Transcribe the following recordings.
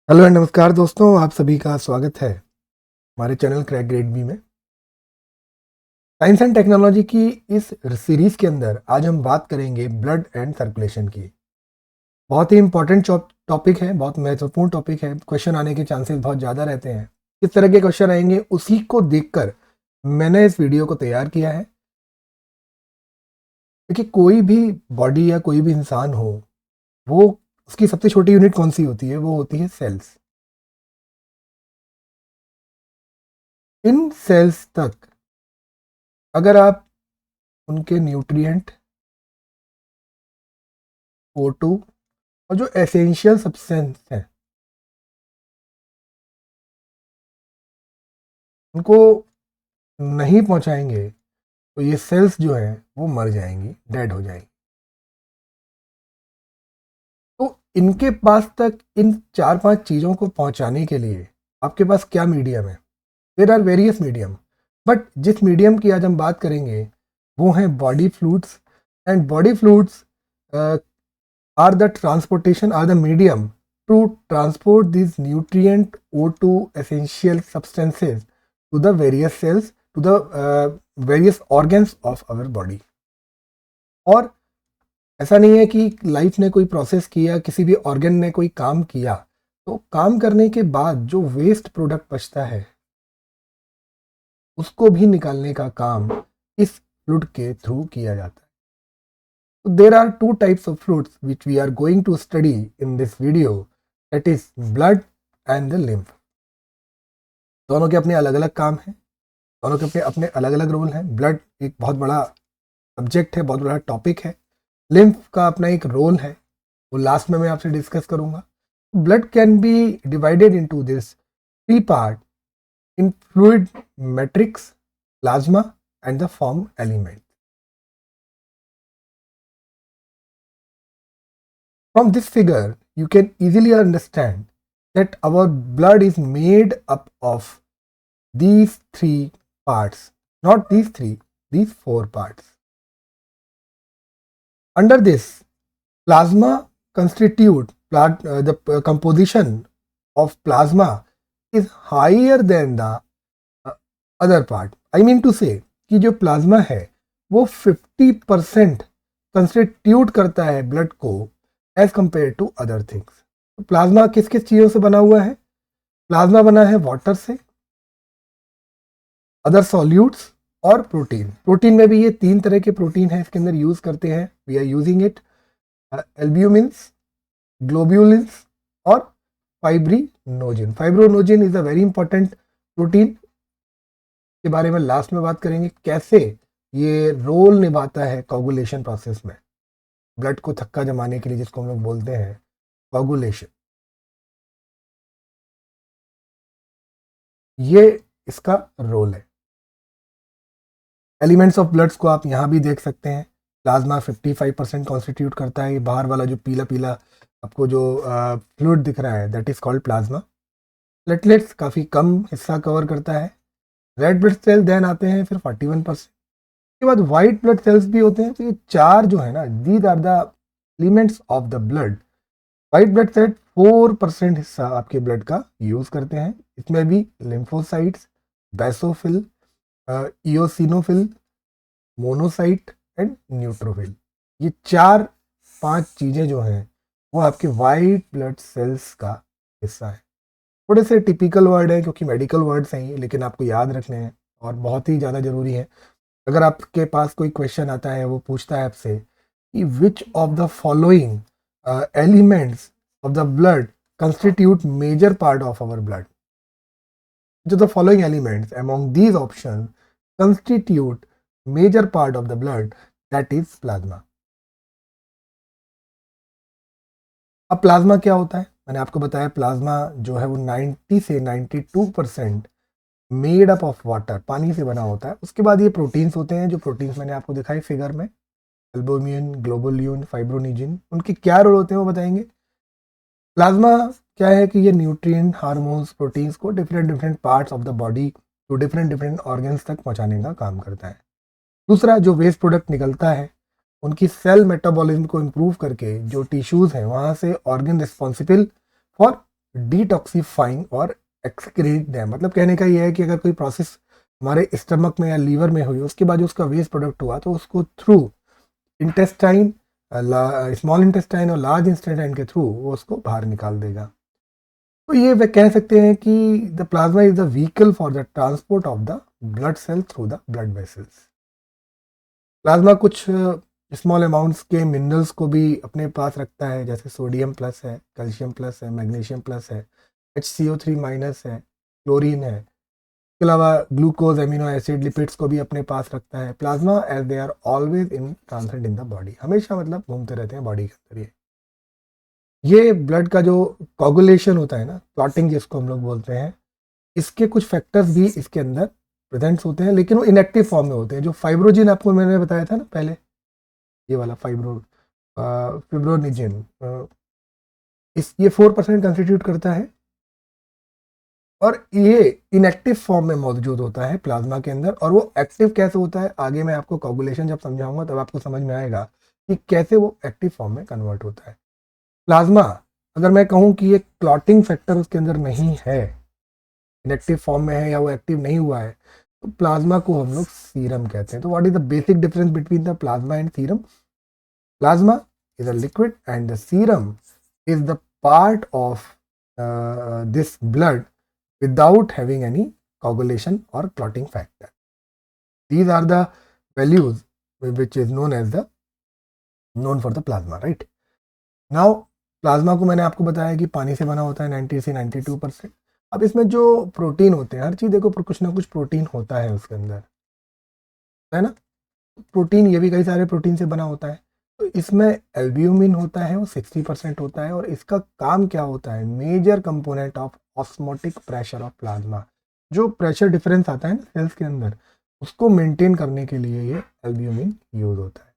Hello and नमस्कार दोस्तों, आप सभी का स्वागत है हमारे चैनल क्रैक ग्रेड बी में। साइंस एंड टेक्नोलॉजी की इस सीरीज के अंदर आज हम बात करेंगे ब्लड एंड सर्कुलेशन की। बहुत ही इंपॉर्टेंट टॉपिक है, बहुत महत्वपूर्ण टॉपिक है। क्वेश्चन आने के चांसेस बहुत ज़्यादा रहते हैं। किस तरह के क्वेश्चन आएंगे उसी को देखकर मैंने इस वीडियो को तैयार किया है। क्योंकि कोई भी बॉडी या कोई भी इंसान हो, वो उसकी सबसे छोटी यूनिट कौन सी होती है? वो होती है सेल्स। इन सेल्स तक अगर आप उनके न्यूट्रिएंट, O2 और जो एसेंशियल सब्सटेंस हैं उनको नहीं पहुंचाएंगे तो ये सेल्स जो हैं वो मर जाएंगी, डेड हो जाएंगी। तो इनके पास तक इन 4-5 चीज़ों को पहुंचाने के लिए आपके पास क्या मीडियम है? There are various medium, but जिस मीडियम की आज हम बात करेंगे वो हैं body fluids. And body fluids are the transportation are the medium to transport these nutrient O2 essential substances to the various cells, to the various organs of our body। और ऐसा नहीं है कि लाइफ ने कोई प्रोसेस किया, किसी भी ऑर्गन ने कोई काम किया तो काम करने के बाद जो वेस्ट प्रोडक्ट बचता है उसको भी निकालने का काम इस फ्लूइड के थ्रू किया जाता है। There are two types of fluids which we are going to study in this video, that is blood and the lymph। दोनों के अपने अलग अलग काम हैं, दोनों के अपने अलग अलग रोल हैं। ब्लड एक बहुत बड़ा सब्जेक्ट है, बहुत बड़ा टॉपिक है। लिम्फ का अपना एक रोल है, वो लास्ट में मैं आपसे डिस्कस करूंगा। Blood can be divided into this three part in fluid, matrix, plasma and the form element. From this figure, you can easily understand that our blood is made up of these three parts, not these three, these four parts. Under this, plasma constitute, the composition of plasma is higher than the other part. I mean to say कि जो plasma है वो 50% constitute करता है blood को as compare to other things. Plasma किस किस चीज़ों से बना हुआ है? प्लाज्मा बना है वाटर से, अदर सॉल्यूट्स और प्रोटीन। प्रोटीन में भी ये 3 तरह के प्रोटीन है इसके अंदर यूज करते हैं। We are using it albumins, globulins और fibrinogen. Fibrinogen is a very important protein के बारे में लास्ट में बात करेंगे, कैसे ये रोल निभाता है कोगुलेशन प्रोसेस में, ब्लड को थक्का जमाने के लिए, जिसको हम लोग बोलते हैं कोगुलेशन। ये इसका रोल है। एलिमेंट्स ऑफ ब्लड्स को आप यहाँ भी देख सकते हैं। प्लाज्मा 55% कॉन्स्टिट्यूट करता है। ये बाहर वाला जो पीला पीला आपको जो फ्लूइड दिख रहा है, that is called plasma. Platelets काफ़ी कम हिस्सा कवर करता है। रेड ब्लड सेल देन आते हैं फिर 41%। के बाद व्हाइट ब्लड सेल्स भी होते हैं। तो ये 4 जो है ना, these are the elements of the blood. White blood cell 4% हिस्सा आपके ब्लड का यूज करते हैं। इसमें भी lymphocytes, basophil, eosinophil, monocyte and neutrophil, ये 4-5 चीजें जो हैं वो आपके व्हाइट ब्लड सेल्स का हिस्सा है। थोड़े से टिपिकल वर्ड है क्योंकि मेडिकल वर्ड्स हैं ये, लेकिन आपको याद रखने हैं और बहुत ही ज़्यादा ज़रूरी है। अगर आपके पास कोई क्वेश्चन आता है, वो पूछता है आपसे कि which of the following elements of the blood constitute major part of our blood, जो the following elements among these option constitute major part of the blood, that is plasma. अब प्लाज्मा क्या होता है? मैंने आपको बताया प्लाज्मा जो है वो 90 से 92% मेड अप ऑफ वाटर, पानी से बना होता है। उसके बाद ये प्रोटीन्स होते हैं, जो प्रोटीन्स मैंने आपको दिखाई फिगर में, एल्बुमिन, ग्लोबुलिन, फाइब्रोनिजिन। उनके क्या रोल होते हैं वो बताएंगे। प्लाज्मा क्या है कि ये न्यूट्रिएंट, हार्मोन्स, प्रोटीन्स को different different parts of the body to different different organs तक पहुंचाने का काम करता है। दूसरा, जो वेस्ट प्रोडक्ट निकलता है उनकी सेल मेटाबॉलिज्म को इम्प्रूव करके जो टिश्यूज हैं वहाँ से ऑर्गन रिस्पॉन्सिबल फॉर डिटॉक्सीफाइंग और एक्सक्रीट देम। मतलब कहने का ये है कि अगर कोई प्रोसेस हमारे स्टमक में या लीवर में हुई, उसके बाद जो उसका वेस्ट प्रोडक्ट हुआ तो उसको थ्रू इंटेस्टाइन, स्मॉल इंटेस्टाइन और लार्ज इंटेस्टाइन के थ्रू वो उसको बाहर निकाल देगा। तो ये वे कह सकते हैं कि the plasma is the vehicle for the transport of the blood cell through the blood vessels. Plasma कुछ स्मॉल अमाउंट्स के मिनरल्स को भी अपने पास रखता है, जैसे सोडियम प्लस है, कैल्शियम प्लस है, मैग्नीशियम प्लस है, HCO3 माइनस है, क्लोरीन है। इसके अलावा ग्लूकोज, एमिनो एसिड, लिपिड्स को भी अपने पास रखता है। Plasma as they are always in transcend in the body, हमेशा मतलब घूमते रहते हैं बॉडी के अंदर। ये ब्लड का जो कोगुलेशन होता है ना, क्लॉटिंग जिसको हम लोग बोलते हैं, इसके कुछ फैक्टर्स भी इसके अंदर प्रेजेंट्स होते हैं, लेकिन वो इनएक्टिव फॉर्म में होते हैं। जो फाइब्रोजिन आपको मैंने बताया था ना पहले, ये वाला फिब्रोनिजिन, इस ये 4% कंस्टिट्यूट करता है और ये इनएक्टिव फॉर्म में मौजूद होता है प्लाज्मा के अंदर। और वो एक्टिव कैसे होता है, आगे मैं आपको कोगुलेशन जब समझाऊंगा तब आपको समझ में आएगा कि कैसे वो एक्टिव फॉर्म में कन्वर्ट होता है। प्लाज्मा, अगर मैं कहूँ कि ये क्लॉटिंग फैक्टर उसके अंदर नहीं है, इनएक्टिव फॉर्म में है या वो एक्टिव नहीं हुआ है, तो प्लाज्मा को हम लोग सीरम कहते हैं। तो what is the basic difference between the plasma and serum? Plasma is a liquid and the serum is the part of this blood without having any coagulation or clotting factor. These are the values which is known for the plasma, right? Now plasma को मैंने आपको बताया कि पानी से बना होता है 90 से 92%। अब इसमें जो प्रोटीन होते हैं, हर चीज़ देखो कुछ ना कुछ प्रोटीन होता है उसके अंदर, है ना। प्रोटीन, ये भी कई सारे प्रोटीन से बना होता है। तो इसमें एल्ब्यूमिन होता है, वो 60% होता है। और इसका काम क्या होता है? Major component of osmotic pressure of plasma. जो प्रेशर डिफरेंस आता है ना सेल्स के अंदर, उसको मेंटेन करने के लिए ये एल्ब्यूमिन यूज होता है।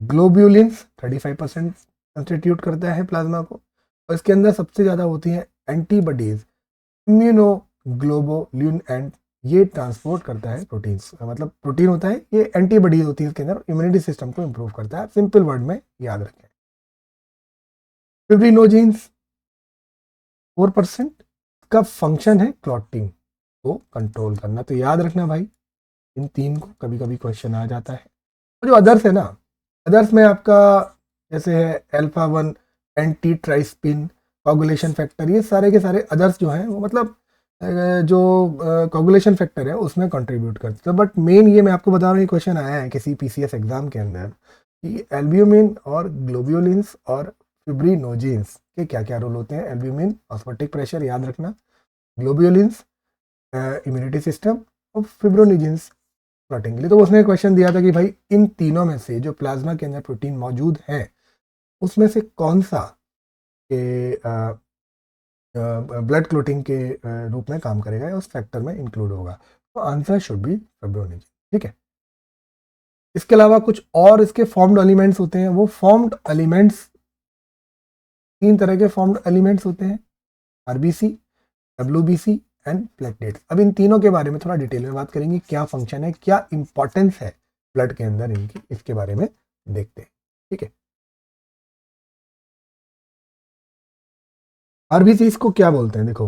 ग्लोब्यूलिन्स 35% कंस्टिट्यूट करता है प्लाज्मा को, और इसके अंदर सबसे ज़्यादा होती हैं एंटीबॉडीज, इम्यूनोग्लोबुलिन, एंड ये ट्रांसपोर्ट करता है प्रोटीन्स। मतलब प्रोटीन होता है, ये एंटीबॉडीज होती है इसके अंदर, इम्यूनिटी सिस्टम को इंप्रूव करता है। सिंपल वर्ड में याद रखें। फिब्रिनोजेंस 4% का फंक्शन है क्लॉटिंग को कंट्रोल करना। तो याद रखना भाई, इन तीन को कभी कभी क्वेश्चन आ जाता है। और जो अदर्स है ना, अदर्स में आपका जैसे है अल्फा 1 एंटी ट्राइस्पिन, कोगुलेशन फैक्टर, ये सारे के सारे अदर्स जो हैं वो मतलब जो कोगुलेशन फैक्टर है उसमें कंट्रीब्यूट करते हैं। बट मेन ये मैं आपको बता रहा हूँ, ये क्वेश्चन आया है किसी PCS एग्जाम के अंदर कि एल्ब्यूमिन और ग्लोब्यूलिन्स और फिब्रिनोजेंस के क्या क्या रोल होते हैं। एल्ब्यूमिन ऑस्मोटिक प्रेशर याद रखना, ग्लोब्यूलिन्स इम्यूनिटी सिस्टम, और फिब्रोनिजेंस क्लॉटिंग के लिए। तो उसने क्वेश्चन दिया था कि भाई इन तीनों में से जो प्लाज्मा के अंदर प्रोटीन मौजूद है उसमें से कौन सा के ब्लड क्लोटिंग के रूप में काम करेगा या उस फैक्टर में इंक्लूड होगा। तो आंसर शुड बी फिब्रोनिजिन, ठीक है। इसके अलावा कुछ और इसके फॉर्म्ड एलिमेंट्स होते हैं। वो फॉर्म्ड एलिमेंट्स, 3 तरह के फॉर्म्ड एलिमेंट्स होते हैं, RBC, WBC एंड प्लेटलेट्स। अब इन तीनों के बारे में थोड़ा डिटेल में बात करेंगे, क्या फंक्शन है, क्या इंपॉर्टेंस है ब्लड के अंदर इनकी, इसके बारे में देखते हैं, ठीक है। RBCs को क्या बोलते हैं? देखो,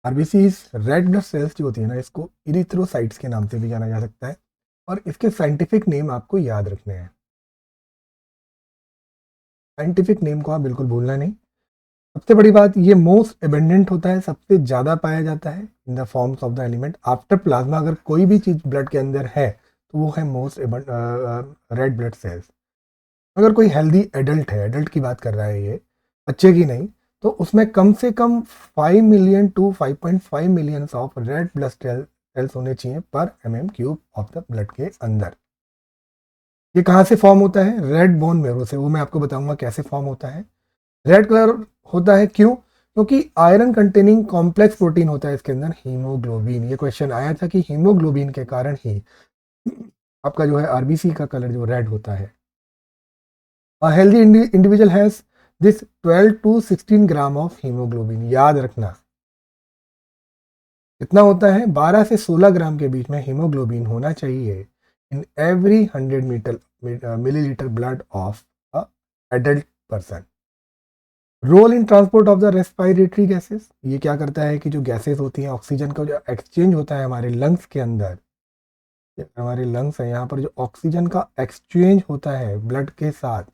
RBCs रेड ब्लड सेल्स जो होती है ना, इसको इरिथ्रोसाइट्स के नाम से भी जाना जा सकता है, और इसके साइंटिफिक नेम आपको याद रखने हैं। साइंटिफिक नेम को आप बिल्कुल भूलना नहीं। सबसे बड़ी बात, ये मोस्ट एबेंडेंट होता है, सबसे ज़्यादा पाया जाता है in the forms of the element after plasma. अगर कोई भी चीज़ ब्लड के अंदर है तो वो है मोस्ट रेड ब्लड सेल्स। अगर कोई हेल्दी एडल्ट है, एडल्ट की बात कर रहा है ये, बच्चे की नहीं, तो उसमें कम से कम 5 million to 5.5 million of red blood cells होने चाहिए पर mm³ ऑफ द ब्लड के अंदर। ये कहाँ से फॉर्म होता है? रेड बोन मेरो से। वो मैं आपको बताऊंगा कैसे फॉर्म होता है। रेड कलर होता है क्यों? क्योंकि आयरन कंटेनिंग कॉम्प्लेक्स प्रोटीन होता है इसके अंदर, हीमोग्लोबिन। ये क्वेश्चन आया था कि हीमोग्लोबिन के कारण ही आपका जो है RBC का कलर जो रेड होता है। A healthy individual has this 12 to 16 gram of haemoglobin. याद रखना कितना होता है? 12 से 16 ग्राम के बीच में हीमोग्लोबिन होना चाहिए in every 100 millilitre blood of a adult person. Role in transport of the respiratory gases, ये क्या करता है कि जो गैसेस होती हैं, ऑक्सीजन का जो एक्सचेंज होता है हमारे लंग्स के अंदर, हमारे लंग्स है यहाँ पर जो ऑक्सीजन का एक्सचेंज होता है ब्लड के साथ,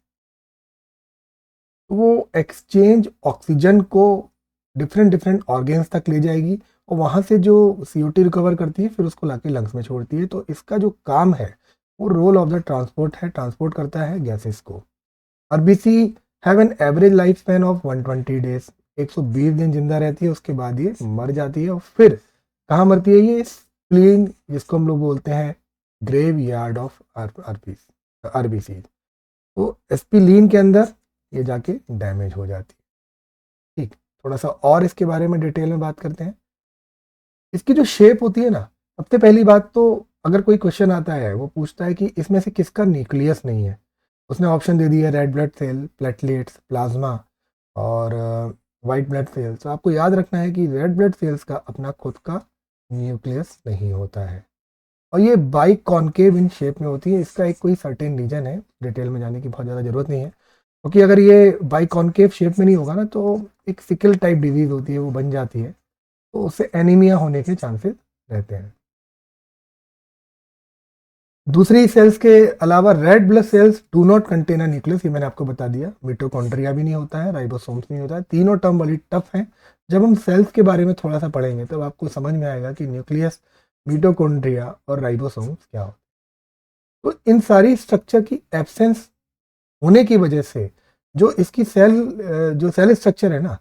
वो एक्सचेंज ऑक्सीजन को डिफरेंट डिफरेंट ऑर्गेन्स तक ले जाएगी और वहाँ से जो CO2 रिकवर करती है फिर उसको लाके लंग्स में छोड़ती है। तो इसका जो काम है वो रोल ऑफ द ट्रांसपोर्ट है, ट्रांसपोर्ट करता है गैसेस को। RBC have an average life span of 120 days, 120 दिन जिंदा रहती है, उसके बाद ये मर जाती है। और फिर कहाँ मरती है ये? स्प्लीन, जिसको हम लोग बोलते हैं ग्रेव यार्ड ऑफ आरबीसी। तो स्प्लीन के अंदर ये जाके डैमेज हो जाती है। ठीक, थोड़ा सा और इसके बारे में डिटेल में बात करते हैं। इसकी जो शेप होती है ना, सबसे पहली बात तो अगर कोई क्वेश्चन आता है वो पूछता है कि इसमें से किसका न्यूक्लियस नहीं है, उसने ऑप्शन दे दिया red blood cell, platelets, plasma और वाइट ब्लड सेल्स। तो आपको याद रखना है कि रेड ब्लड सेल्स का अपना खुद का न्यूक्लियस नहीं होता है और ये बाई कॉन्केव इन शेप में होती है। इसका एक कोई सर्टेन रीजन है, डिटेल में जाने की बहुत ज़्यादा ज़रूरत नहीं है, क्योंकि अगर ये बाई कॉन्केव शेप में नहीं होगा ना तो एक सिकल टाइप डिजीज़ होती है, वो बन जाती है, तो उससे एनीमिया होने के चांसेस रहते हैं। दूसरी सेल्स के अलावा red blood sales do not contain a nucleus, ये मैंने आपको बता दिया। मिटोकॉन्ड्रिया भी नहीं होता है, राइबोसोम्स नहीं होता है। तीनों टर्म बड़ी टफ हैं। जब हम सेल्स के बारे में थोड़ा सा पढ़ेंगे तब आपको समझ में आएगा कि न्यूक्लियस, मिटोकॉन्ड्रिया और राइबोसोम्स क्या होता है। तो इन सारी स्ट्रक्चर की एब्सेंस होने की वजह से जो इसकी जो सेल स्ट्रक्चर है ना,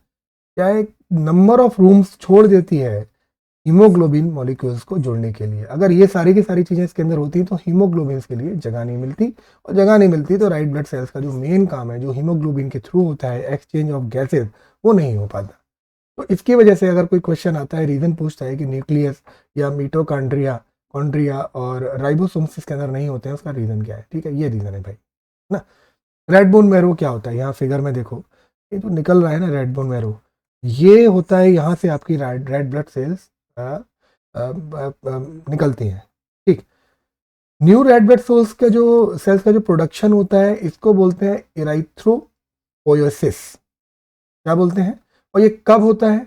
क्या एक नंबर ऑफ रूम्स छोड़ देती है हीमोग्लोबिन मॉलिक्यूल्स को जोड़ने के लिए। अगर ये सारी की सारी चीज़ें इसके अंदर होती हैं तो हीमोग्लोबिन के लिए जगह नहीं मिलती, और जगह नहीं मिलती तो राइट ब्लड सेल्स का जो मेन काम है, जो हीमोग्लोबिन के थ्रू होता है एक्सचेंज ऑफ गैसेज, वो नहीं हो पाता। तो इसकी वजह से अगर कोई क्वेश्चन आता है, रीज़न पूछता है कि न्यूक्लियस या मिटोकॉन्ड्रिया कॉन्ड्रिया और राइबोसोम्स इसके अंदर नहीं होते हैं, उसका रीज़न क्या है? ठीक है, ये रीज़न है भाई ना। रेड बोन मैरो क्या होता है? यहाँ फिगर में देखो, ये जो निकल रहा है ना रेड बोन मैरो, ये होता है यहाँ से आपकी रेड ब्लड सेल्स निकलती हैं। ठीक, न्यू रेड ब्लड सेल्स का जो प्रोडक्शन होता है इसको बोलते हैं इराइथ्रोपोयोसिस। क्या बोलते हैं? और ये कब होता है?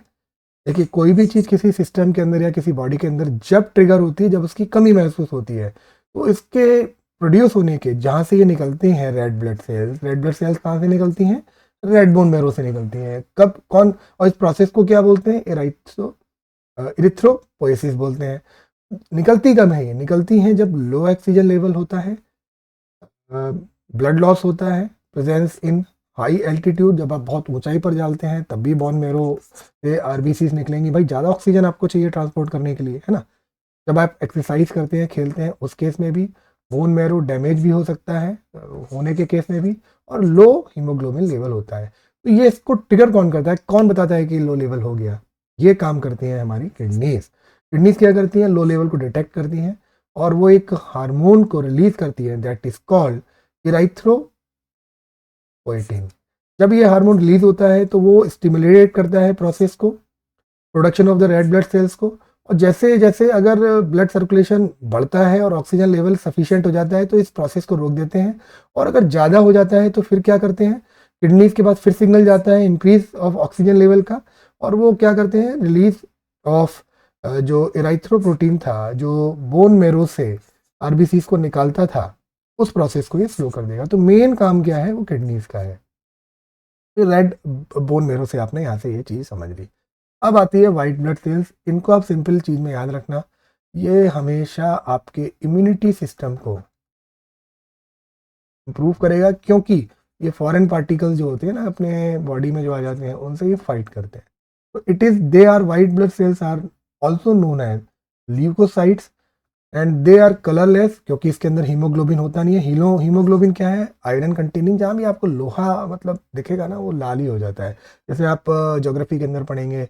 देखिए, कोई भी चीज़ किसी सिस्टम के अंदर या किसी बॉडी के अंदर जब ट्रिगर होती है, जब उसकी कमी महसूस होती है, तो इसके प्रोड्यूस होने के जहाँ से ये निकलती हैं रेड ब्लड सेल्स कहाँ से निकलती हैं? रेड बोन मैरो से निकलती हैं। कब, कौन, और इस प्रोसेस को क्या बोलते हैं? इरिथ्रोपोएसिस बोलते हैं। निकलती कब है? ये निकलती हैं जब लो ऑक्सीजन लेवल होता है, ब्लड लॉस होता है, प्रेजेंस इन हाई एल्टीट्यूड, जब आप बहुत ऊंचाई पर जाते हैं तब भी बोन मैरो से आरबीसीज निकलेंगी। भाई ज़्यादा ऑक्सीजन आपको चाहिए ट्रांसपोर्ट करने के लिए, है ना। जब आप एक्सरसाइज करते हैं, खेलते हैं, उस केस में भी बोन मैरो डैमेज भी हो सकता है, होने के केस में भी, और लो हीमोग्लोबिन लेवल होता है। तो ये इसको ट्रिगर कौन करता है? कौन बताता है कि लो लेवल हो गया? ये काम करती हैं हमारी किडनीज। किडनीज क्या करती हैं? लो लेवल को डिटेक्ट करती हैं और वो एक हार्मोन को रिलीज करती है, दैट इज कॉल्ड इराइथ्रोपोएटिन। जब ये हार्मोन रिलीज होता है तो वो स्टिमुलेट करता है प्रोसेस को, production of the red blood cells को। और जैसे जैसे अगर ब्लड सर्कुलेशन बढ़ता है और ऑक्सीजन लेवल सफिशिएंट हो जाता है तो इस प्रोसेस को रोक देते हैं। और अगर ज़्यादा हो जाता है तो फिर क्या करते हैं? किडनीज के पास फिर सिग्नल जाता है इंक्रीज ऑफ ऑक्सीजन लेवल का, और वो क्या करते हैं? रिलीज ऑफ जो इराइथ्रोप्रोटीन था, जो बोन मैरो से आरबीसीज को निकालता था, उस प्रोसेस को ये स्लो कर देगा। तो मेन काम क्या है? वो किडनीज का है। तो रेड बोन मैरो से आपने यहाँ से ये चीज़ समझ ली। अब आती है वाइट ब्लड सेल्स। इनको आप सिंपल चीज़ में याद रखना, ये हमेशा आपके इम्यूनिटी सिस्टम को इम्प्रूव करेगा, क्योंकि ये फॉरेन पार्टिकल्स जो होते हैं ना अपने बॉडी में जो आ जाते हैं, उनसे ये फाइट करते हैं। तो it is they are white blood cells are also known as leukocytes and they are colourless, क्योंकि इसके अंदर हीमोग्लोबिन होता नहीं है। हीमोग्लोबिन क्या है? Iron containing. जहाँ भी आपको लोहा मतलब दिखेगा ना, वो लाल ही हो जाता है। जैसे आप ज्योग्राफी के अंदर पढ़ेंगे,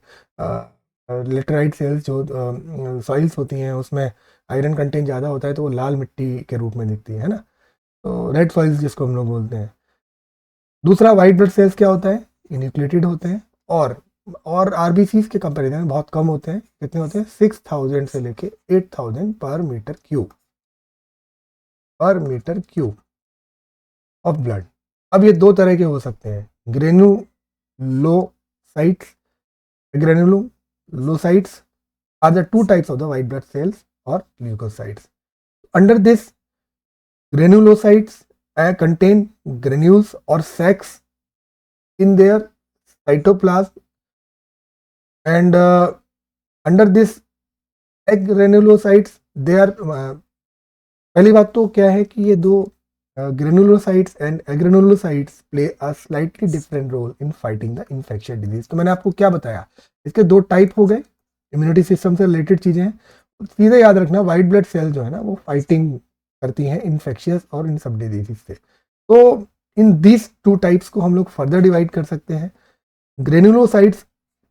लेटराइट सेल्स जो सॉइल्स होती हैं उसमें आयरन कंटेंट ज़्यादा होता है तो वो लाल मिट्टी के रूप में दिखती है ना। तो रेड सॉइल्स जिसको हम लोग बोलते हैं। दूसरा, वाइट ब्लड सेल्स क्या होता है? इन्यूक्लेटेड होते हैं और आरबीसी के कंपेरिजन में बहुत कम होते हैं। कितने होते हैं? 6000 से लेके 8000 पर मीटर क्यूब ऑफ ब्लड। अब ये दो तरह के हो सकते हैं, granulocytes. Granulocytes are the two types of the white blood cells or leukocytes. Under this, granulocytes contain granules or sacs in their cytoplasm, and under this granulocytes they are पहली बात तो क्या है कि ये दो granulocytes and agranulocytes play a slightly different role in fighting the infectious disease. तो मैंने आपको क्या बताया, इसके दो टाइप हो गए, इम्यूनिटी सिस्टम से रिलेटेड चीजें हैं. सीधे याद रखना व्हाइट ब्लड सेल जो है ना वो फाइटिंग करती हैं इन्फेक्शियस और इन सब डिजीज से. तो इन दिस टू टाइप्स को हम लोग फर्दर डिवाइड कर सकते हैं. Granulocytes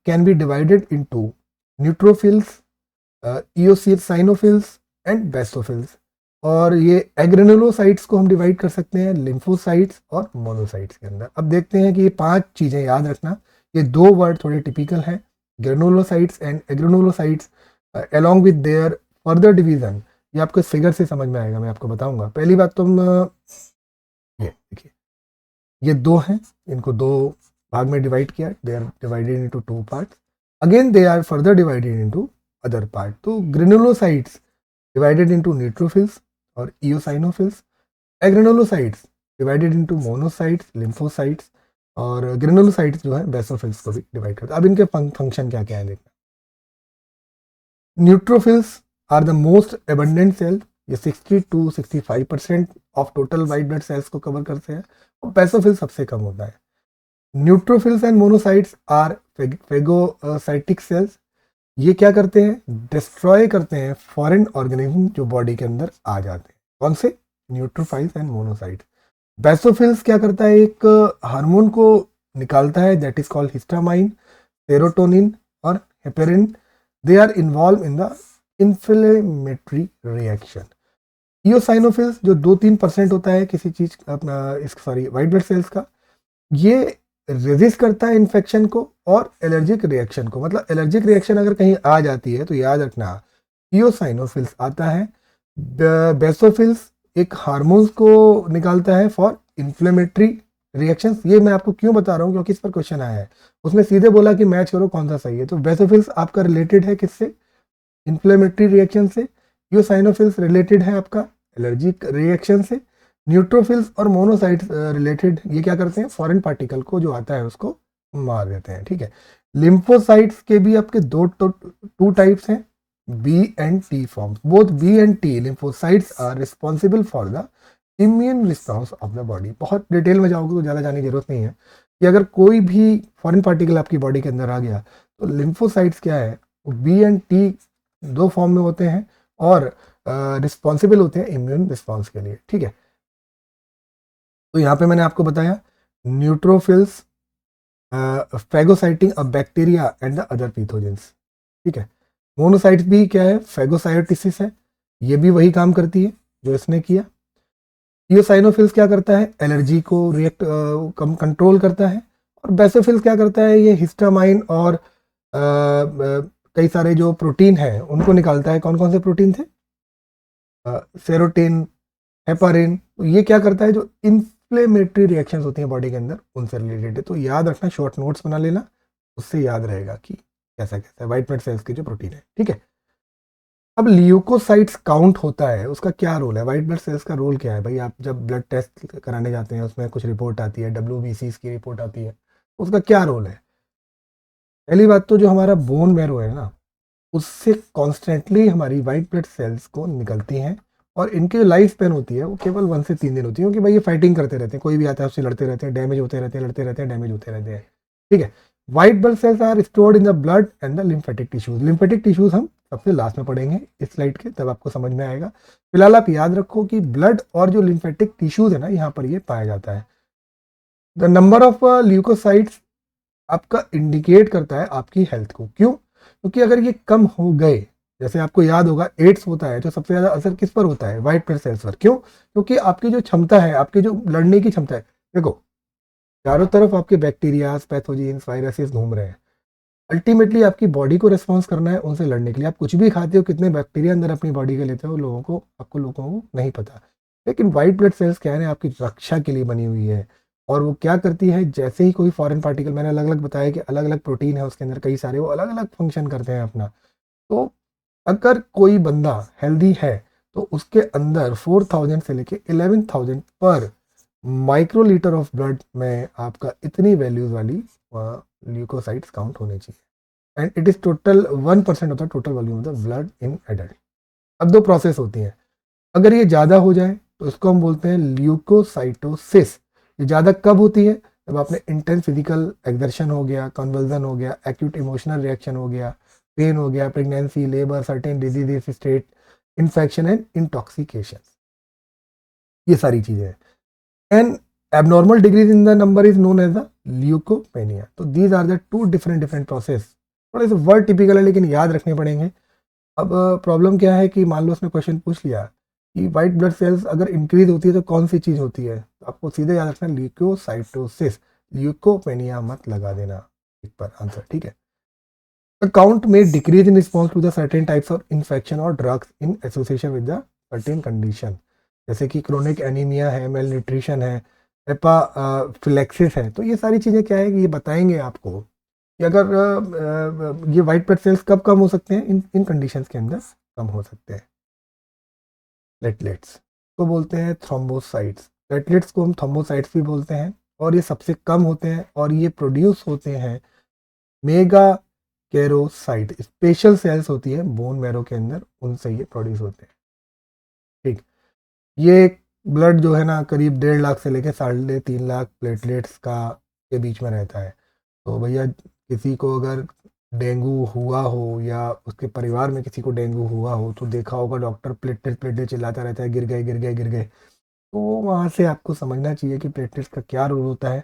can be divided into neutrophils, eosinophils and basophils. और ये एग्रेनुलोसाइट्स को हम डिवाइड कर सकते हैं लिम्फोसाइट्स और मोनोसाइट्स के अंदर. अब देखते हैं कि ये 5 चीजें याद रखना. ये 2 वर्ड थोड़े टिपिकल हैं, granulocytes and agranulocytes, along with their further division. ये आपको फिगर से समझ में आएगा, मैं आपको बताऊंगा. पहली बात तो हम ये देखिए, ये 2 हैं, इनको 2 भाग में डिवाइड किया. They are divided into 2 parts. Again they are further divided into other part. तो ग्रेनुलोसाइट्स डिवाइडेड इनटू न्यूट्रोफिल्स और eosinophils. Agranulocytes divided into monocytes, lymphocytes, और ग्रेनुलोसाइट्स जो है बेसोफिल्स को भी डिवाइड करते हैं. अब इनके फंक्शन क्या क्या है देखना. Neutrophils are the most abundant cell. ये 60 to 65% of total white blood cells को कवर करते हैं, और बेसोफिल सबसे कम होता है. Neutrophils and monocytes are phagocytic cells. ये क्या करते हैं, डिस्ट्रॉय करते हैं फॉरेन ऑर्गेनिज्म जो बॉडी के अंदर आ जाते हैं. कौन से, न्यूट्रोफाइल्स एंड मोनोसाइट्स. बेसोफिल्स क्या करता है, एक हार्मोन को निकालता है that is called histamine, serotonin और heparin. They are involved in the inflammatory reaction. Eosinophils जो 2-3% होता है किसी चीज व्हाइट ब्लड सेल्स का, ये रेजिस्ट करता है इन्फेक्शन को और एलर्जिक रिएक्शन को. मतलब एलर्जिक रिएक्शन अगर कहीं आ जाती है तो याद रखना इओसाइनोफिल्स आता है. बेसोफिल्स एक हार्मोन्स को निकालता है फॉर इन्फ्लेमेटरी रिएक्शंस. ये मैं आपको क्यों बता रहा हूँ, क्योंकि इस पर क्वेश्चन आया है. उसमें सीधे बोला कि मैच करो कौन सा सही है. तो बेसोफिल्स आपका रिलेटेड है किससे, इन्फ्लेमेटरी रिएक्शन से. इओसाइनोफिल्स रिलेटेड है आपका एलर्जिक रिएक्शन से. न्यूट्रोफिल्स और मोनोसाइट्स रिलेटेड, ये क्या करते हैं, फॉरेन पार्टिकल को जो आता है उसको मार देते हैं. ठीक है. लिम्फोसाइट्स के भी आपके 2 टाइप्स हैं, B and T forms. Both B and T lymphocytes are responsible for the immune response of the body. बहुत डिटेल में जाओगे तो ज़्यादा जाने की जरूरत नहीं है कि अगर कोई भी फॉरेन पार्टिकल आपकी बॉडी के अंदर आ गया तो लिम्फोसाइट्स क्या है, बी एंड टी 2 फॉर्म में होते हैं और रिस्पॉन्सिबल होते हैं इम्यून रिस्पॉन्स के लिए. ठीक है. तो यहाँ पे मैंने आपको बताया neutrophils phagocyting a bacteria and the other pathogens. ठीक है. मोनोसाइट्स भी क्या है, फेगोसाइटोसिस है, ये भी वही काम करती है जो इसने किया. इओसाइनोफिल्स क्या करता है, एलर्जी को कम कंट्रोल करता है. और बेसोफिल्स क्या करता है, ये हिस्टामाइन और कई सारे जो प्रोटीन हैं उनको निकालता है. कौन कौन से प्रोटीन थे, सेरोटिन, हेपारिन. तो ये क्या करता है, जो इन्फ्लेमेटरी रिएक्शंस होती हैं बॉडी के अंदर उनसे रिलेटेड है. तो याद रखना, शॉर्ट नोट्स बना लेना, उससे याद रहेगा कि कैसा कैसा है व्हाइट ब्लड सेल्स की जो प्रोटीन है. ठीक है. अब ल्यूकोसाइट्स काउंट होता है, उसका क्या रोल है, व्हाइट ब्लड सेल्स का रोल क्या है भाई. आप जब ब्लड टेस्ट कराने जाते हैं उसमें कुछ रिपोर्ट आती है, WBCs की रिपोर्ट आती है, उसका क्या रोल है. पहली बात तो जो हमारा बोन मैरो है ना, उससे कॉन्स्टेंटली हमारी व्हाइट ब्लड सेल्स को निकलती हैं, और इनकी लाइफ स्पेन होती है वो केवल 1 से 3 दिन होती है, क्योंकि भाई ये फाइटिंग करते रहते हैं, कोई भी आता है उससे लड़ते रहते हैं, डैमेज होते रहते हैं, लड़ते रहते हैं, डैमेज होते रहते हैं. ठीक है. White blood cells are stored in the blood and the lymphatic tissues. Lymphatic tissues हम सबसे लास्ट में पढ़ेंगे इस स्लाइड के, तब आपको समझ में आएगा. फिलहाल आप याद रखो कि ब्लड और जो लिम्फेटिक टिश्यूज है ना, यहाँ पर ये पाया जाता है. द नंबर ऑफ ल्यूकोसाइट्स आपका इंडिकेट करता है आपकी हेल्थ को. क्यों, क्योंकि अगर ये कम हो गए, जैसे आपको याद होगा एड्स होता है तो सबसे ज्यादा असर किस पर होता है, व्हाइट ब्लड सेल्स पर. क्यों, क्योंकि आपकी जो क्षमता है, आपकी जो लड़ने की क्षमता है, देखो चारों तरफ आपके बैक्टीरिया, पैथोजेंस, वायरसेस घूम रहे हैं. अल्टीमेटली आपकी बॉडी को रिस्पॉन्स करना है उनसे लड़ने के लिए. आप कुछ भी खाते हो, कितने बैक्टीरिया अंदर अपनी बॉडी के लेते हो, लोगों को नहीं पता. लेकिन व्हाइट ब्लड सेल्स क्या है, आपकी रक्षा के लिए बनी हुई है. और वो क्या करती है, जैसे ही कोई फॉरेन पार्टिकल, मैंने अलग अलग बताया कि अलग अलग प्रोटीन है उसके अंदर कई सारे, वो अलग अलग फंक्शन करते हैं अपना। तो अगर कोई बंदा हेल्दी है तो उसके अंदर 4000 से लेके 11000 पर माइक्रोलीटर ऑफ ब्लड में आपका इतनी वैल्यूज वाली ल्यूकोसाइट्स काउंट होने चाहिए, and it is total 1% of the total volume of the blood in adult. अब दो प्रोसेस होती हैं, अगर ये ज़्यादा हो जाए तो इसको हम बोलते हैं ल्यूकोसाइटोसिस। ये ज़्यादा कब होती है, जब आपने इंटेंस फिजिकल एक्सर्शन हो गया, कन्वर्जन हो गया, एक्यूट इमोशनल रिएक्शन हो गया, पेन हो गया, pregnancy, labour, certain disease state, infection and intoxication, ये सारी चीज़ें हैं। And abnormal decrease in the number is known as the leukopenia. तो these are the two different process। थोड़े से वर्ड टिपिकल है लेकिन याद रखने पड़ेंगे। अब प्रॉब्लम क्या है कि मान लो उसने क्वेश्चन पूछ लिया कि वाइट ब्लड सेल्स अगर इंक्रीज होती है तो कौन सी चीज़ होती है, तो आपको सीधे याद रखना ल्यूकोसाइटोसिस, ल्यूकोपेनिया मत लगा देना इस पर आंसर, ठीक है। The count may decrease in response to the certain types of infection or drugs in association with the certain condition, जैसे कि क्रोनिक एनीमिया है, मेल न्यूट्रिशन है, एपाफिलेक्सिस है। तो ये सारी चीज़ें क्या है कि ये बताएंगे आपको कि अगर ये वाइट ब्लड सेल्स कब कम हो सकते हैं, इन कंडीशंस के अंदर कम हो सकते हैं। प्लेटलेट्स को बोलते हैं थ्रोम्बोसाइट्स, प्लेटलेट्स को हम थ्रोम्बोसाइट्स भी बोलते हैं, और ये सबसे कम होते हैं और ये प्रोड्यूस होते हैं मेगा कैरोसाइट, स्पेशल सेल्स होती है बोन मैरो के अंदर, उनसे ये प्रोड्यूस होते हैं, ठीक। ये ब्लड जो है ना करीब 1.5 लाख से लेकर 3.5 लाख प्लेटलेट्स का के बीच में रहता है। तो भैया किसी को अगर डेंगू हुआ हो या उसके परिवार में किसी को डेंगू हुआ हो तो देखा होगा डॉक्टर प्लेटलेट प्लेटलेट चिल्लाता रहता है, गिर गए गिर गए गिर गए। तो वहाँ से आपको समझना चाहिए कि प्लेटलेट्स का क्या रोल होता है,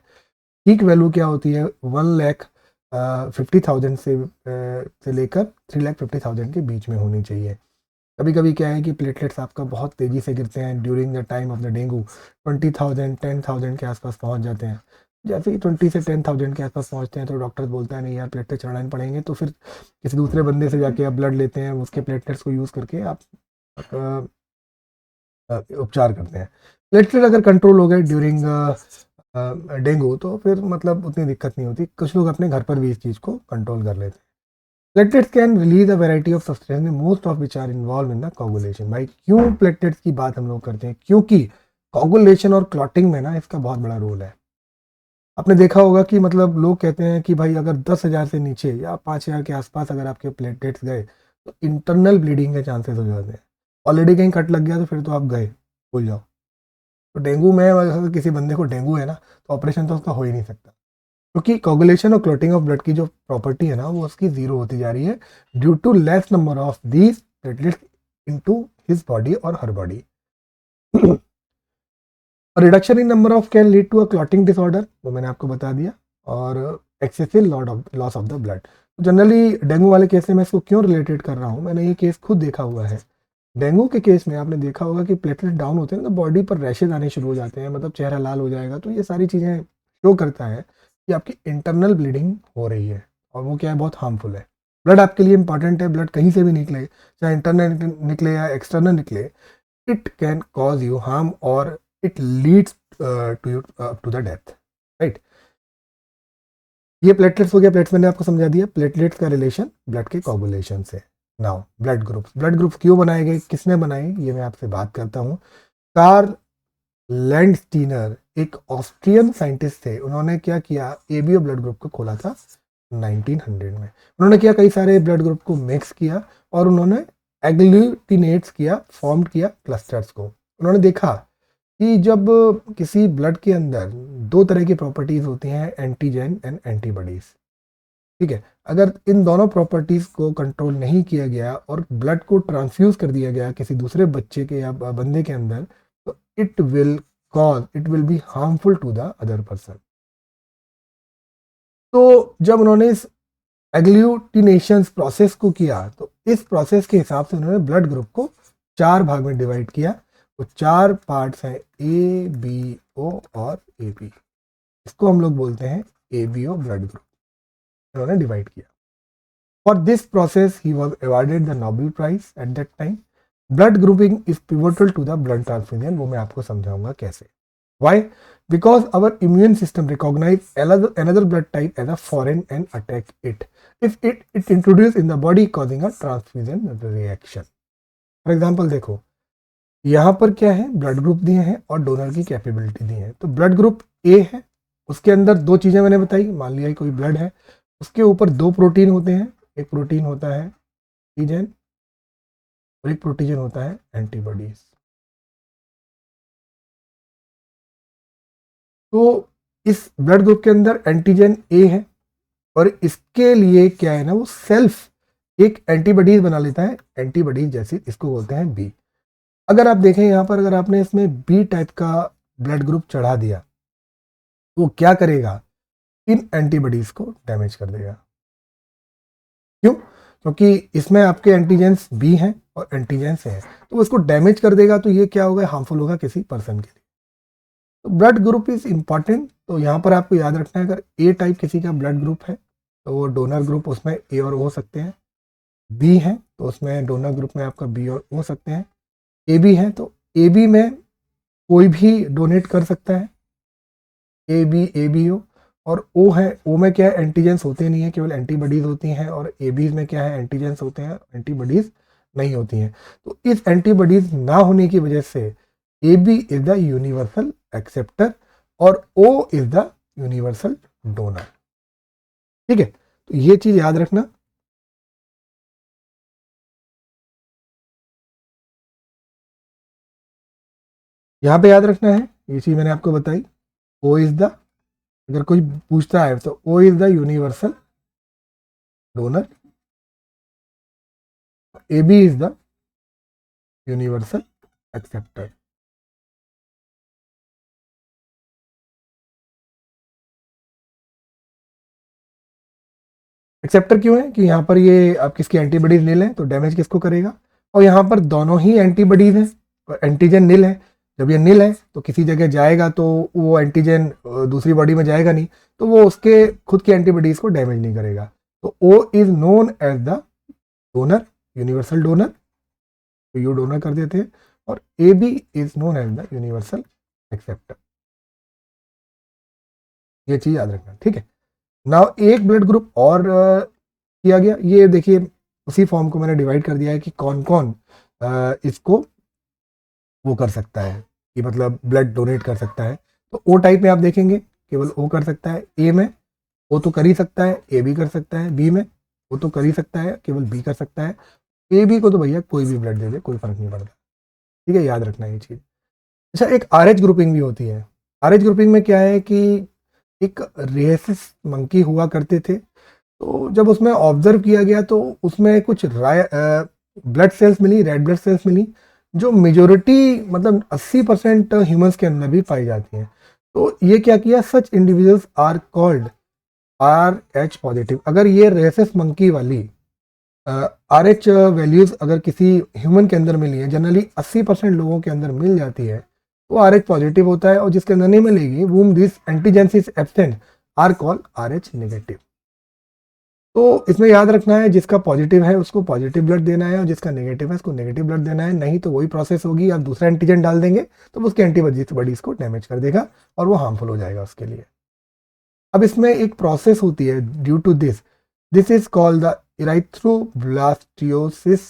पीक वैल्यू क्या होती है, 1,50,000 से लेकर 3,50,000 के बीच में होनी चाहिए। कभी कभी क्या है कि प्लेटलेट्स आपका बहुत तेज़ी से गिरते हैं during the time of the dengue, 20,000 10,000 के आसपास पहुंच जाते हैं। जैसे ही 20 से 10,000 के आसपास पहुंचते हैं तो डॉक्टर बोलता है नहीं यार प्लेटलेट चढ़ाने पड़ेंगे, तो फिर किसी दूसरे बंदे से जाके आप ब्लड लेते हैं, उसके प्लेटलेट्स को यूज़ करके आप उपचार करते हैं। प्लेटलेट अगर कंट्रोल हो गए ड्यूरिंग डेंगू तो फिर मतलब उतनी दिक्कत नहीं होती, कुछ लोग अपने घर पर भी इस चीज़ को कंट्रोल कर लेते हैं। Platelets can release a variety of substance most of which are involve in the coagulation. भाई क्यों प्लेटलेट्स की बात हम लोग करते हैं, क्योंकि कोगुलेशन और क्लॉटिंग में ना इसका बहुत बड़ा रोल है। आपने देखा होगा कि मतलब लोग कहते हैं कि भाई अगर 10,000 से नीचे या 5,000 के आसपास अगर आपके प्लेटलेट्स गए तो इंटरनल ब्लीडिंग के चांसेस हो जाते हैं। ऑलरेडी कहीं कट लग गया तो फिर तो आप गए, भूल जाओ। तो डेंगू में अगर किसी बंदे को डेंगू है ना तो ऑपरेशन तो उसका हो ही नहीं सकता, क्योंकि कोगुलेशन और क्लॉटिंग ऑफ ब्लड की जो प्रॉपर्टी है ना वो उसकी जीरो होती जा रही है due to less number of these platelets into his body और हर body. Reduction in number of can lead to a clotting disorder, वो मैंने आपको बता दिया, और excessive loss of the blood. Generally dengue वाले केस में मैं इसको क्यों रिलेटेड कर रहा हूँ, मैंने ये केस खुद देखा हुआ है। डेंगू के केस में आपने देखा होगा कि प्लेटलेट डाउन होते हैं तो बॉडी पर रैशेज आने शुरू हो जाते हैं, मतलब चेहरा लाल हो जाएगा। तो ये सारी चीज़ें शो करता है कि आपकी इंटरनल ब्लीडिंग हो रही है, और वो क्या है, बहुत हार्मफुल है। ब्लड आपके लिए इंपॉर्टेंट है, ब्लड कहीं से भी निकले, चाहे इंटरनल निकले या एक्सटर्नल निकले, it can cause you harm और it leads to you to the death, right. ये प्लेटलेट्स हो गया, प्लेट्स मैंने आपको समझा दिया, प्लेटलेट्स का रिलेशन ब्लड के कोगुलेशन से। नाउ ब्लड ग्रुप्स क्यों बनाए गए, किसने बनाए, ये मैं आपसे बात करता हूँ। कार्ल लैंडस्टीनर एक ऑस्ट्रियन साइंटिस्ट थे, उन्होंने क्या किया, एबीओ ब्लड ग्रुप को खोला था 1900 में। उन्होंने क्या, कई सारे ब्लड ग्रुप को मिक्स किया और उन्होंने एग्लूटिनेट्स किया, फॉर्म किया क्लस्टर्स को। उन्होंने देखा कि जब किसी ब्लड के अंदर दो तरह की प्रॉपर्टीज होती हैं, एंटीजन एंड एंटीबॉडीज, ठीक है। अगर इन दोनों प्रॉपर्टीज को कंट्रोल नहीं किया गया और ब्लड को ट्रांसफ्यूज कर दिया गया किसी दूसरे बच्चे के या बंदे के अंदर, तो it will be harmful to the other person. तो जब उन्होंने इस एग्लूटिनेशन प्रोसेस को किया तो इस प्रोसेस के हिसाब से उन्होंने ब्लड ग्रुप को 4 भाग में डिवाइड किया। वो 4 पार्ट्स हैं ए, बी, ओ और ए बी। इसको हम लोग बोलते हैं एबीओ ब्लड ग्रुप। उन्होंने डिवाइड किया। For this process he was awarded the Nobel prize at that time. Blood grouping is pivotal to the blood transfusion, वो मैं आपको समझाऊंगा कैसे। Why, because our immune system recognize another blood type as a foreign and attack it if it introduced in the body causing a transfusion reaction. For example देखो, यहाँ पर क्या है, ब्लड ग्रुप दिए हैं और डोनर की कैपेबिलिटी दी है। तो ब्लड ग्रुप ए है, उसके अंदर दो चीज़ें मैंने बताई, मान लिया कोई ब्लड है, उसके ऊपर दो प्रोटीन होते हैं, एक प्रोटीन होता है एंटीजन और एक प्रोटीजन होता है एंटीबॉडीज। तो इस ब्लड ग्रुप के अंदर एंटीजन ए है और इसके लिए क्या है ना, वो सेल्फ एक एंटीबॉडीज बना लेता है, एंटीबॉडीज जैसी, इसको बोलते हैं बी। अगर आप देखें यहाँ पर, अगर आपने इसमें बी टाइप का ब्लड ग्रुप चढ़ा दिया तो वो क्या करेगा, इन एंटीबॉडीज को डैमेज कर देगा। क्यों? क्योंकि इसमें आपके एंटीजेंस बी हैं और एंटीजेंस हैं, तो उसको डैमेज कर देगा। तो ये क्या होगा, हार्मफुल होगा किसी पर्सन के लिए। तो ब्लड ग्रुप इज इंपॉर्टेंट। तो यहाँ पर आपको याद रखना है, अगर ए टाइप किसी का ब्लड ग्रुप है तो वो डोनर ग्रुप, उसमें ए और ओ हो सकते हैं। बी है तो उसमें डोनर ग्रुप में आपका बी और ओ हो सकते हैं। ए बी है तो ए बी में कोई भी डोनेट कर सकता है, ए बी ओ। और ओ है, ओ में क्या है, एंटीजेंस होते नहीं है, केवल एंटीबॉडीज होती हैं। और ए बी में क्या है, एंटीजेंस होते हैं, एंटीबॉडीज नहीं होती हैं। तो इस एंटीबॉडीज ना होने की वजह से A B is the universal acceptor और O is the universal donor. ठीक है, तो ये चीज याद रखना। यहां पे याद रखना है, ये चीज मैंने आपको बताई, ओ इज द, अगर कोई पूछता है तो O is the universal donor, A B is the universal acceptor. Acceptor क्यों है कि यहाँ पर ये आप किसकी एंटीबॉडीज निल है तो डैमेज किसको करेगा, और यहाँ पर दोनों ही एंटीबॉडीज हैं और एंटीजन निल है। जब ये निल है तो किसी जगह जाएगा तो वो एंटीजन दूसरी बॉडी में जाएगा नहीं, तो वो उसके खुद की एंटीबॉडीज को डैमेज नहीं करेगा। तो O is known as the donor, universal donor, तो यू डोनर कर देते हैं। और A B is known as the universal acceptor. ये चीज याद रखना, ठीक है। नाउ एक ब्लड ग्रुप और किया गया, ये देखिए उसी फॉर्म को मैंने डिवाइड कर दिया है कि कौन कौन इसको वो कर सकता है, कि मतलब ब्लड डोनेट कर सकता है। तो ओ टाइप में आप देखेंगे केवल ओ कर सकता है, ए में ओ तो कर ही सकता है, ए भी कर सकता है, बी में वो तो कर ही सकता है, केवल बी कर सकता है, ए बी को तो भैया कोई भी ब्लड दे दे, कोई फर्क नहीं पड़ता। ठीक है, याद रखना ये चीज़। अच्छा, एक आर एच ग्रुपिंग भी होती है। आर एच ग्रुपिंग में क्या है कि एक रेसिस मंकी हुआ करते थे, तो जब उसमें ऑब्जर्व किया गया तो उसमें कुछ ब्लड सेल्स मिली, रेड ब्लड सेल्स मिली, जो मेजोरिटी मतलब 80% ह्यूमंस के अंदर भी पाई जाती हैं। तो ये क्या किया, such individuals are called R H positive. अगर ये रेसिस मंकी वाली आर एच वैल्यूज अगर किसी ह्यूमन के अंदर मिली है, जनरली 80% लोगों के अंदर मिल जाती है, वो आर एच पॉजिटिव होता है। और जिसके अंदर नहीं मिलेगी, whom this antigens is absent are called R H negative. तो इसमें याद रखना है, जिसका पॉजिटिव है उसको पॉजिटिव ब्लड देना है और जिसका नेगेटिव है उसको नेगेटिव ब्लड देना है। नहीं तो वही प्रोसेस होगी, आप दूसरा एंटीजन डाल देंगे तो उसके एंटीबॉडीज को डैमेज कर देगा और वो हार्मफुल हो जाएगा उसके लिए। अब इसमें एक प्रोसेस होती है due to this is called the erythroblastosis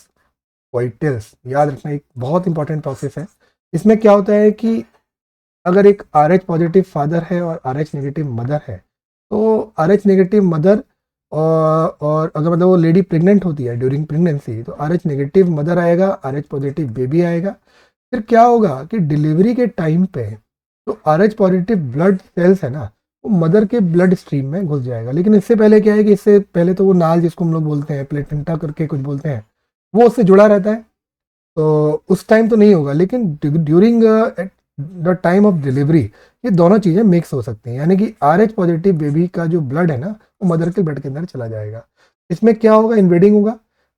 fetalis. याद रखना, एक बहुत इंपॉर्टेंट प्रोसेस है। इसमें क्या होता है कि अगर एक आर एच पॉजिटिव फादर है और आर एच नेगेटिव मदर है, तो आर एच नेगेटिव मदर और अगर मतलब वो लेडी प्रेग्नेंट होती है ड्यूरिंग प्रेगनेंसी, तो आर एच नेगेटिव मदर आएगा, आर एच पॉजिटिव बेबी आएगा। फिर क्या होगा कि डिलीवरी के टाइम पे तो are H positive blood cells है ना, वो मदर के ब्लड स्ट्रीम में घुस जाएगा। लेकिन इससे पहले क्या है कि इससे पहले तो वो नाल, जिसको हम लोग बोलते हैं प्लेटेंटा करके कुछ बोलते हैं, वो उससे जुड़ा रहता है, तो उस टाइम तो नहीं होगा। लेकिन during the time of delivery ये दोनों चीज़ें मिक्स हो सकती हैं, यानी कि आर एच पॉजिटिव बेबी का जो ब्लड है ना, वो मदर के ब्लड के अंदर चला जाएगा। इसमें क्या होगा, इन्वेडिंग होगा।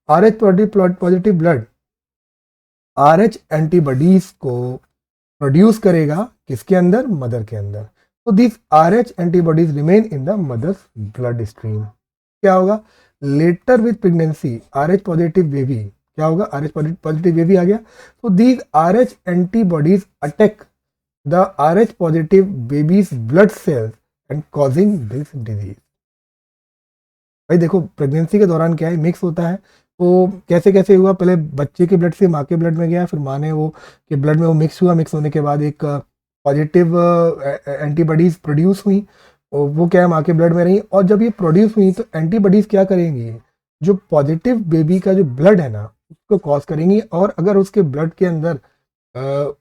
R H positive blood R H antibodies को प्रोड्यूस करेगा, किसके अंदर, मदर के अंदर। तो this R H antibodies remain in the mother's blood stream. क्या होगा, later with pregnancy R H positive baby, क्या होगा, आर एच पॉजिटिव बेबी आ गया, तो these R H antibodies attack the RH positive baby's blood cells and causing this disease. भाई देखो pregnancy के दौरान क्या है, मिक्स होता है, तो कैसे कैसे हुआ, पहले बच्चे के ब्लड से माँ के ब्लड में गया, फिर माँ ने वो के ब्लड में वो मिक्स हुआ, मिक्स होने के बाद एक पॉजिटिव एंटीबॉडीज प्रोड्यूस हुई, और वो क्या है माँ के ब्लड में रही, और जब ये प्रोड्यूस हुई तो एंटीबॉडीज क्या करेंगी, जो पॉजिटिव बेबी का जो ब्लड है ना उसको कॉज करेंगी, और अगर उसके ब्लड के अंदर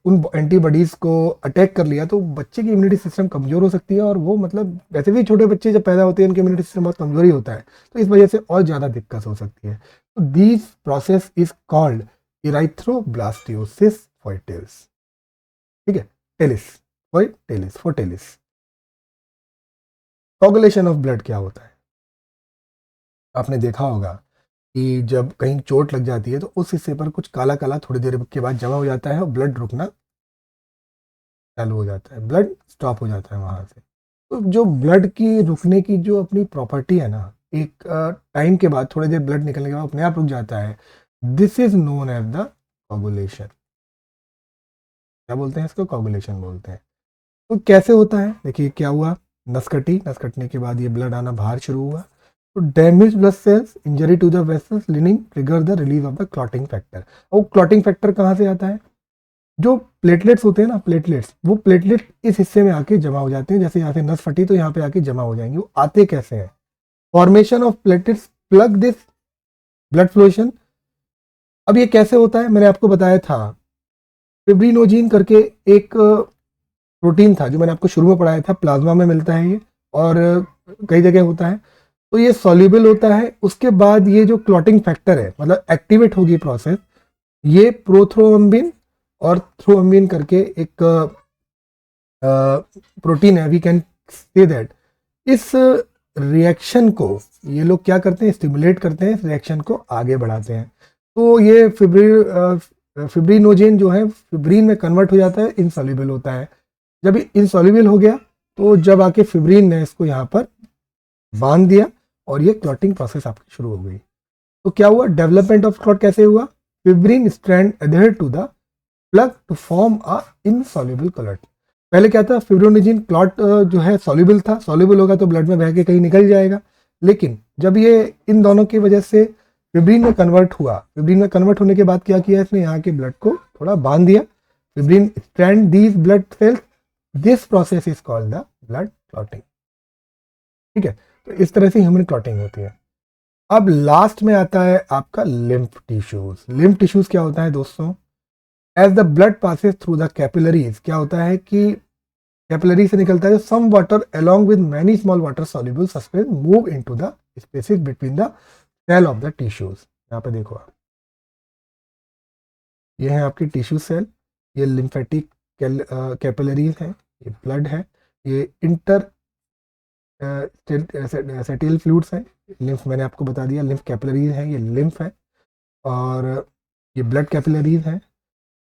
उन एंटीबॉडीज को अटैक कर लिया तो बच्चे की इम्यूनिटी सिस्टम कमजोर हो सकती है, और वो मतलब वैसे भी छोटे बच्चे जब पैदा होते हैं उनकी इम्यूनिटी सिस्टम बहुत कमजोर ही होता है, तो इस वजह से और ज़्यादा दिक्कत हो सकती है। तो दिस प्रोसेस इज कॉल्ड इराइथ्रोब्लास्टियोसिस फॉइटेल्स। ठीक है, टेलिस फॉइटेलिस फोटेलिस। कोगुलेशन ऑफ ब्लड क्या होता है, आपने देखा होगा कि जब कहीं चोट लग जाती है तो उस हिस्से पर कुछ काला काला थोड़ी देर के बाद जमा हो जाता है और ब्लड रुकना चालू हो जाता है, ब्लड स्टॉप हो जाता है वहां से। तो जो ब्लड की रुकने की जो अपनी प्रॉपर्टी है ना, एक टाइम के बाद थोड़ी देर ब्लड निकलने के बाद अपने आप रुक जाता है, this is known as the coagulation. क्या बोलते हैं इसको, कोगुलेशन बोलते हैं। तो कैसे होता है, देखिए क्या हुआ, नस कटी, नस कटने के बाद ये ब्लड आना बाहर शुरू हुआ, तो damage blood cells, injury to the vessels leading trigger the release of the clotting factor. और क्लॉटिंग फैक्टर कहाँ से आता है, जो प्लेटलेट्स होते हैं ना, प्लेटलेट्स, वो प्लेटलेट इस हिस्से में आके जमा हो जाते हैं, जैसे यहाँ से नस फटी तो यहाँ पे आके जमा हो जाएंगे। वो आते कैसे हैं, formation of platelets plug this blood फ्लोशन। अब ये कैसे होता है, मैंने आपको बताया था, फिब्रिनोजिन करके एक प्रोटीन था जो मैंने आपको शुरू में पढ़ाया था, प्लाज्मा में मिलता है ये, और कई जगह होता है, तो ये सॉल्युबल होता है। उसके बाद ये जो क्लॉटिंग फैक्टर है, मतलब एक्टिवेट होगी प्रोसेस, ये प्रोथ्रोम्बिन और थ्रोम्बिन करके एक प्रोटीन है, वी कैन से दैट, इस रिएक्शन को ये लोग क्या करते हैं, स्टिमुलेट करते हैं, इस रिएक्शन को आगे बढ़ाते हैं। तो ये फिब्रिनोजेन जो है फिब्रिन में कन्वर्ट हो जाता है, इनसॉल्युबल होता है। जब ये इनसॉल्युबल हो गया तो जब आके फिब्रिन ने इसको यहाँ पर बांध दिया और ये क्लॉटिंग प्रोसेस आपकी शुरू हो गई। तो क्या हुआ, डेवलपमेंट ऑफ क्लॉट कैसे हुआ, fibrin strand adhere to the plug to form a insoluble clot. पहले क्या था, फिब्रिनोजेन क्लॉट जो है सॉल्युबल था, सॉल्युबल होगा तो ब्लड में बह के कहीं निकल जाएगा, लेकिन जब ये इन दोनों की वजह से फिब्रिन में कन्वर्ट हुआ, फिब्रिन में कन्वर्ट होने के बाद क्या किया इसने, यहाँ के ब्लड को थोड़ा बांध दिया, fibrin strand these blood cells, this process is called the blood clotting. ठीक है, तो इस तरह से ह्यूमन क्लॉटिंग होती है। अब लास्ट में आता है आपका लिम्फ टिश्यूज। लिम्फ टिश्यूज क्या होता है दोस्तों, as the blood passes through the capillaries, क्या होता है कि कैपिलरी से निकलता है some water along with many small water soluble substance move into the spaces between the cell of the tissues. यहाँ पे देखो आप, ये है आपकी टिश्यू सेल, ये लिम्फेटिक कैपिलरीज है, ये ब्लड है, ये इंटर सेटिल फ्लूइड्स हैं, लिम्फ मैंने आपको बता दिया, लिम्फ कैपिलरीज है, ये लिम्फ है, और ये ब्लड कैपिलरीज है,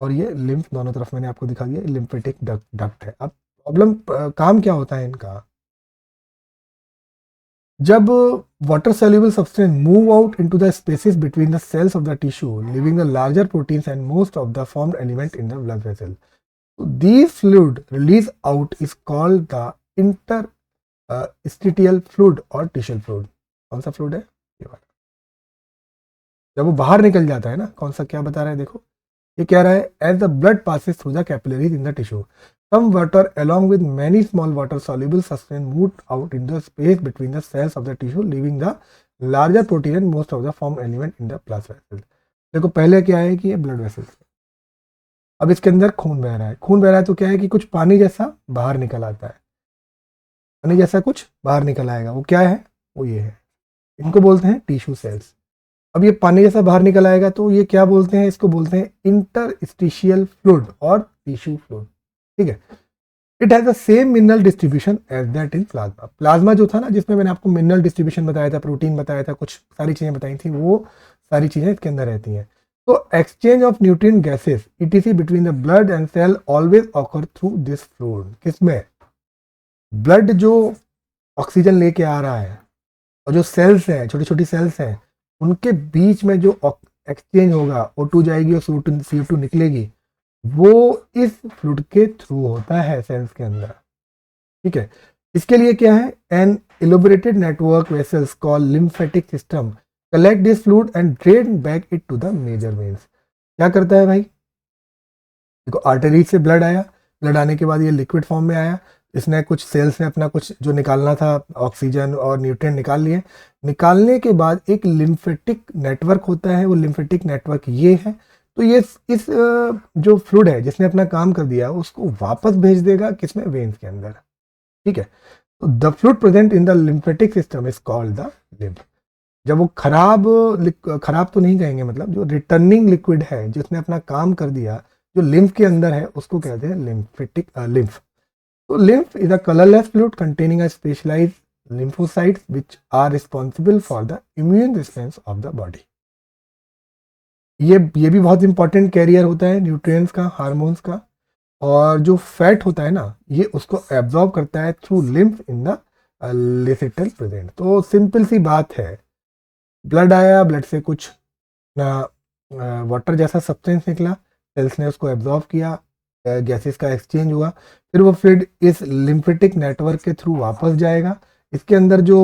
और ये लिम्फ दोनों तरफ मैंने आपको दिखा दिया, लिम्फेटिक डक्ट है। अब प्रॉब्लम काम क्या होता है इनका, जब water soluble substance move out into the spaces between the cells of the tissue, leaving the larger proteins and most of the formed element in the blood vessel. So these fluid release out is called the interstitial fluid or tissue fluid. कौन सा fluid है, ये वाला। जब वो बाहर निकल जाता है ना, कौन सा, क्या बता रहा है देखो, ये कह रहा है as the blood passes through the capillaries in the tissue, some water along with many small water soluble substance moved out in the space between the cells of the tissue, leaving the larger protein and most of the formed element in the blood vessel। देखो पहले क्या है कि ये blood vessels, अब इसके अंदर खून बह रहा है, खून बह रहा है तो क्या है कि कुछ पानी जैसा बाहर निकल आता है, पानी जैसा कुछ बाहर निकल आएगा, वो क्या है, वो ये है, इनको बोलते हैं टिश्यू सेल्स। अब ये पानी जैसा बाहर निकल आएगा तो ये क्या बोलते हैं, इसको बोलते हैं इंटरस्टिशियल फ्लूइड और टिश्यू फ्लूइड। ठीक है, it has the same mineral distribution as that in plasma. Plasma जो था ना, जिसमें मैंने आपको मिनरल डिस्ट्रीब्यूशन बताया था, प्रोटीन बताया था, कुछ सारी चीजें बताई थी, वो सारी चीजें इसके अंदर रहती हैं। तो exchange of nutrient gases ETC between the blood and cell always occur through this fluid. किसमें, ब्लड जो ऑक्सीजन लेके आ रहा है और जो सेल्स हैं, छोटी छोटी सेल्स हैं, उनके बीच में जो एक्सचेंज होगा, O2 जाएगी और CO2 निकलेगी, वो इस फ्लूइड के थ्रू होता है सेल्स के अंदर, ठीक है। इसके लिए क्या है, an elaborated network vessels call lymphatic system collect this fluid and drain back it to the major veins. क्या करता है भाई, देखो आर्टरी से ब्लड आया, ब्लड आने के बाद ये लिक्विड फॉर्म में आया, इसने कुछ सेल्स ने अपना कुछ जो निकालना था ऑक्सीजन और न्यूट्रिएंट निकाल लिए, निकालने के बाद एक लिम्फेटिक नेटवर्क होता है, वो लिम्फेटिक नेटवर्क ये है। तो ये इस जो फ्लूइड है जिसने अपना काम कर दिया उसको वापस भेज देगा किसमें, वेन्स के अंदर, ठीक है। तो the fluid present in the lymphatic system is called the lymph. जब वो खराब तो नहीं कहेंगे, मतलब जो रिटर्निंग लिक्विड है जिसने अपना काम कर दिया जो लिम्फ के अंदर है उसको कहते हैं लिम्फेटिक लिम्फ। तो lymph is a colorless fluid containing a specialized lymphocytes which are responsible for the immune response of the body। ये भी बहुत इंपॉर्टेंट कैरियर होता है न्यूट्रिएंट्स का, हार्मोन्स का, और जो फैट होता है ना ये उसको एब्जॉर्ब करता है through lymph in the lacteal present. तो सिंपल सी बात है, ब्लड आया, ब्लड से कुछ वाटर जैसा सब्सटेंस निकला, सेल्स ने उसको एब्जॉर्ब किया, गैसेस का एक्सचेंज हुआ, फिर वो फ्लूइड इस लिम्फेटिक नेटवर्क के थ्रू वापस जाएगा। इसके अंदर जो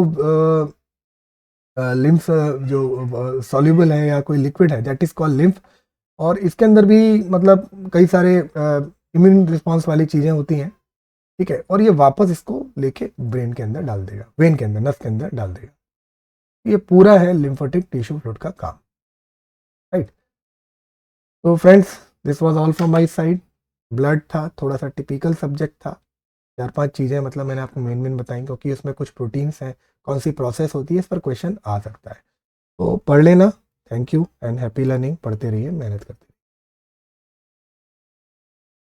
लिम्फ जो सॉल्युबल है या कोई लिक्विड है दैट इज कॉल्ड लिम्फ, और इसके अंदर भी मतलब कई सारे इम्यून रिस्पॉन्स वाली चीज़ें होती हैं, ठीक है, और ये वापस इसको लेके ब्रेन के अंदर डाल देगा, वेन के अंदर, नस के अंदर डाल देगा। ये पूरा है लिम्फेटिक टिश्यू फ्लूइड का काम, राइट। तो friends this was all from my side. Blood था, थोड़ा सा टिपिकल सब्जेक्ट था, 4-5 चीज़ें मतलब मैंने आपको मेन बताई, क्योंकि उसमें कुछ प्रोटीन्स हैं, कौन सी प्रोसेस होती है, इस पर क्वेश्चन आ सकता है। तो पढ़ लेना। Thank you and happy learning. पढ़ते रहिए, मेहनत करते रहिए।